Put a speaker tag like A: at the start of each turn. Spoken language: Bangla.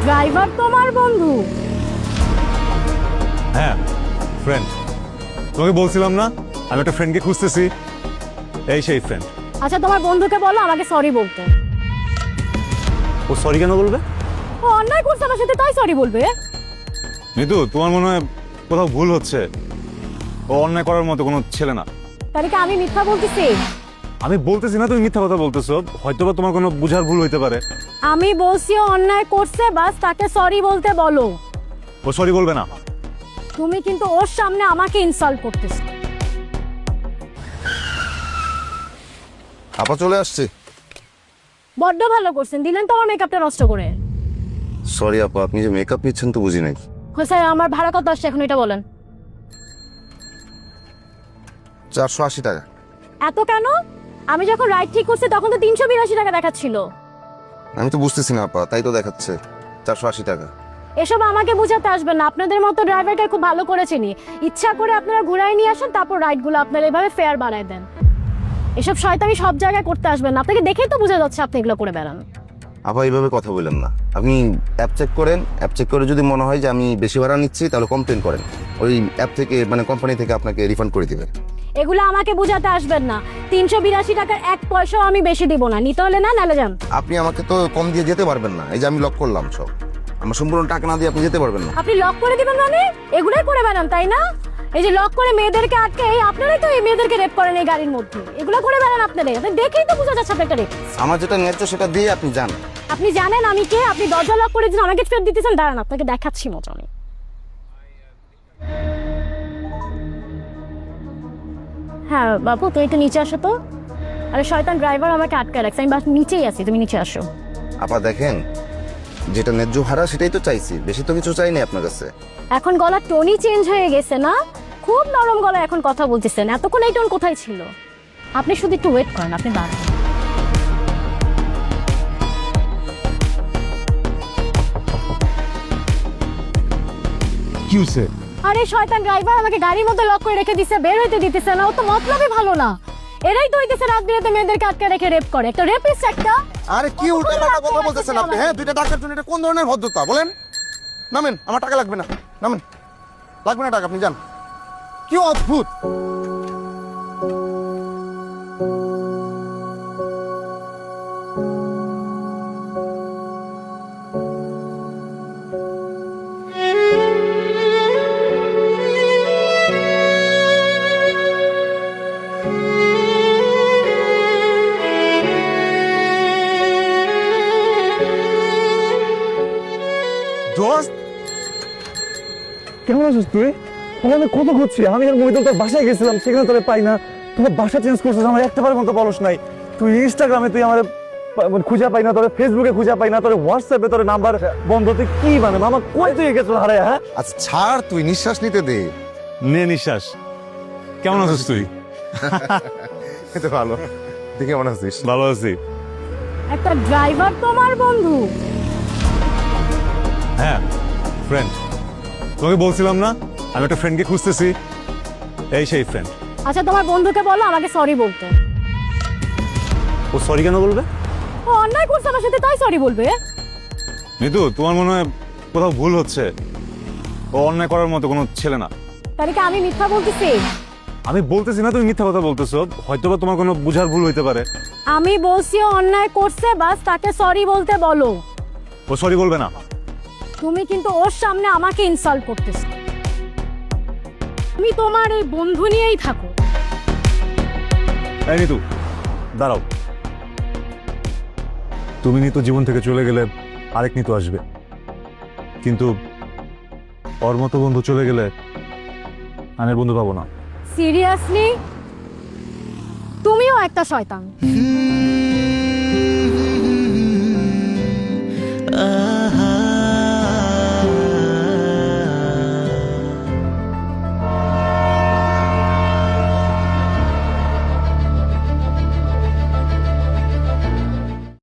A: ড্রাইভার তোমার বন্ধু?
B: হ্যাঁ, ফ্রেন্ড। তোমাকে বলছিলাম না আমি একটা ফ্রেন্ডকে খুঁজতেছি, এই সেই ফ্রেন্ড।
A: আচ্ছা তোমার বন্ধুকে বলো আমাকে সরি বলতে।
B: ও সরি কেন বলবে?
A: ও অন্যায় করছে আমার সাথে, তাই সরি বলবে?
B: নিতু, তোমার মনে হয় কোথাও ভুল হচ্ছে। ও অন্যায় করার মতো কোনো ছেলে না।
A: তাহলে কি আমি মিথ্যা বলতেছি?
B: আমি বলতেছি না তুমি মিথ্যা কথা বলতেছো, হয়তোবা তোমার কোনো বুঝার ভুল হইতে পারে।
A: আমি বলছি ও অন্যায় করছে, বাস তাকে সরি বলতে বলো।
B: ও সরি বলবে না।
A: তুমি কিন্তু ওর সামনে আমাকে ইনসাল্ট করতেছো।
C: আপা চলে আসছে।
A: বড্ড ভালো করছেন, দিলেন তো আমার মেকআপটা নষ্ট করে।
C: সরি আপা, আপনি যে মেকআপ নিচ্ছেন তো বুঝি নাই।
A: স্যার আমার ভাড়া কত আসছে এখন এটা বলেন।
C: 480 টাকা।
A: এত কেন? আমি যখন রাইড ঠিক করছি তখন তো 382 টাকা দেখাচ্ছিল।
C: আমি তো বুঝতেছি না আপা, তাই তো দেখাচ্ছে 480 টাকা।
A: এসব আমাকে বোঝাতে আসবেন না, আপনাদের মতো ড্রাইভারকে খুব ভালো করে চিনি। ইচ্ছা করে আপনারা ঘুরাই নিয়ে আসেন, তারপর রাইডগুলো আপনারা এভাবে ফেয়ার বাড়ায় দেন। এসব শয়তানি সব জায়গায় করতে আসবেন না, আপনাকে দেখেই তো বোঝা যাচ্ছে আপনি এগুলো করে বেড়ান।
C: আপা এইভাবে কথা বলেন না, আপনি অ্যাপ চেক করেন। অ্যাপ চেক করে যদি মনে হয় যে আমি বেশি ভাড়া নিচ্ছি তাহলে কমপ্লেন করেন, ওই অ্যাপ থেকে মানে কোম্পানি থেকে আপনাকে রিফান্ড করে দিবে।
A: এগুলো আমাকে বোঝাতে আসবেন না। 382 টাকার 1 পয়সাও আমি বেশি দিব না, নিতে হলে না নালে যান।
C: আপনি আমাকে তো কম দিয়ে যেতে পারবেন না, এই যে আমি লক করলাম সব, আমার সম্পূর্ণ টাকা না দিয়ে আপনি যেতে পারবেন না।
A: আপনি লক করে দিবেন মানে? এগুলোই করে বেড়ান তাই না? এই যে লক করে মেয়েদেরকে আটকে, এই আপনারাই তো এই মেয়েদেরকে রেপ করেন এই গাড়ির মধ্যে। এগুলো করে বেড়ান আপনারা, আপনি দেখেই তো বোঝা যাচ্ছে আপনি একটা রেপ।
C: আমার যেটা ন্যায্য সেটা দিয়ে আপনি যান।
A: আপনি জানেন আমি কে? আপনি দরজা লক করে দিন, আমাকে ফেরত দিতেছেন। দাঁড়ান আপনাকে দেখাচ্ছি মজা আমি। হ্যাঁ বাবু তুই একটু নিচে আসো তো। আরে শয়তান ড্রাইভার আমাকে আটকে রাখছে, আমি বাস নিচেই আছি, তুমি নিচে আসো।
C: আপা দেখেন, যেটা ন্যায্য ভাড়া সেটাই তো চাইছি, বেশি তো কিছু চাইনি আপনার কাছে।
A: এখন গলার টোনই চেঞ্জ হয়ে গেছে না? খুব নরম গলায় এখন কথা বলতেছেন, এতক্ষণ এই টোন কোথায় ছিল? আপনি শুধু একটু ওয়েট করেন, আপনি দাঁড়ান।
B: কি হয়েছে?
A: আরে শয়তান ড্রাইভার আমাকে গাড়ির মধ্যে লক করে রেখে দিছে, বের হইতে দিতেছে না। ও তো মতলবই ভালো না। এরাই তো হইতেছে রাত বিরাতে মেয়েদেরকে আটকে রেখে রেপ করে, একটা রেপিস্ট একটা।
C: আরে কি উল্টাপাল্টা কথা বলতেছেন আপনি? হ্যাঁ, দুইটা টাকার জন্য এটা কোন ধরনের ভদ্রতা বলেন? নামেন, আমার টাকা লাগবে না, নামেন। লাগবে না টাকা, আপনি যান। কি অদ্ভুত!
B: দোস্ত, কেমন আছিস তুই? আমি কত খুঁজছি, আমি আর মহিদুল তোর বাসায় গেছিলাম, সেখানে তোরে পাই না। তোমার বাসা চেঞ্জ করছিস, আমার একটাবার মতো বলস নাই। তুই ইনস্টাগ্রামে তুই আমার খুঁজে পাই না, তোর ফেসবুকে খুঁজে পাই না, তোর হোয়াটসঅ্যাপে তোর নাম্বার বন্ধ। তুই কি মানে মামা কই তুই গেছিল হারায়? হ্যাঁ
C: আচ্ছা ছাড়, তুই নিঃশ্বাস নিতে দে।
B: নে নিঃশ্বাস। কেমন আছিস তুই?
C: এটা ভালো। তুই কেমন আছিস?
B: ভালো আছি।
A: একটা ড্রাইভার তোমার বন্ধু?
B: হ্যাঁ, ফ্রেন্ড। তোমাকে বলছিলাম না আমি একটা ফ্রেন্ডকে খুঁজতেছি, এই সেই ফ্রেন্ড।
A: আচ্ছা তোমার বন্ধুকে বলো আমাকে সরি বলতে।
B: ও সরি কেন বলবে?
A: ও অন্যায় করছে আমার সাথে, তাই সরি বলবে?
B: নিতু, তোমার মনে হয় কোথাও ভুল হচ্ছে। ও অন্যায় করার মতো কোনো ছেলে না।
A: তাহলে কি আমি মিথ্যা বলতেছি?
B: আমি বলতেছি না তুমি মিথ্যা কথা বলতেছো, হয়তোবা তোমার কোনো বুঝার ভুল হইতে পারে।
A: আমি বলছি ও অন্যায় করছে, বাস তাকে সরি বলতে বলো।
B: ও সরি বলবে না।
A: তুমি কিন্তু ওর সামনে আমাকে ইনসাল্ট করতেছ। তুমি তোমার এই বন্ধু নিয়েই থাকো।
B: এই নিতু, দাঁড়াও। তুমি নিতু জীবন থেকে চলে গেলে আরেক নিতু আসবে, কিন্তু ওর মতো বন্ধু চলে গেলে আমি আর বন্ধু পাবো না।
A: সিরিয়াসলি? তুমিও একটা শয়তান।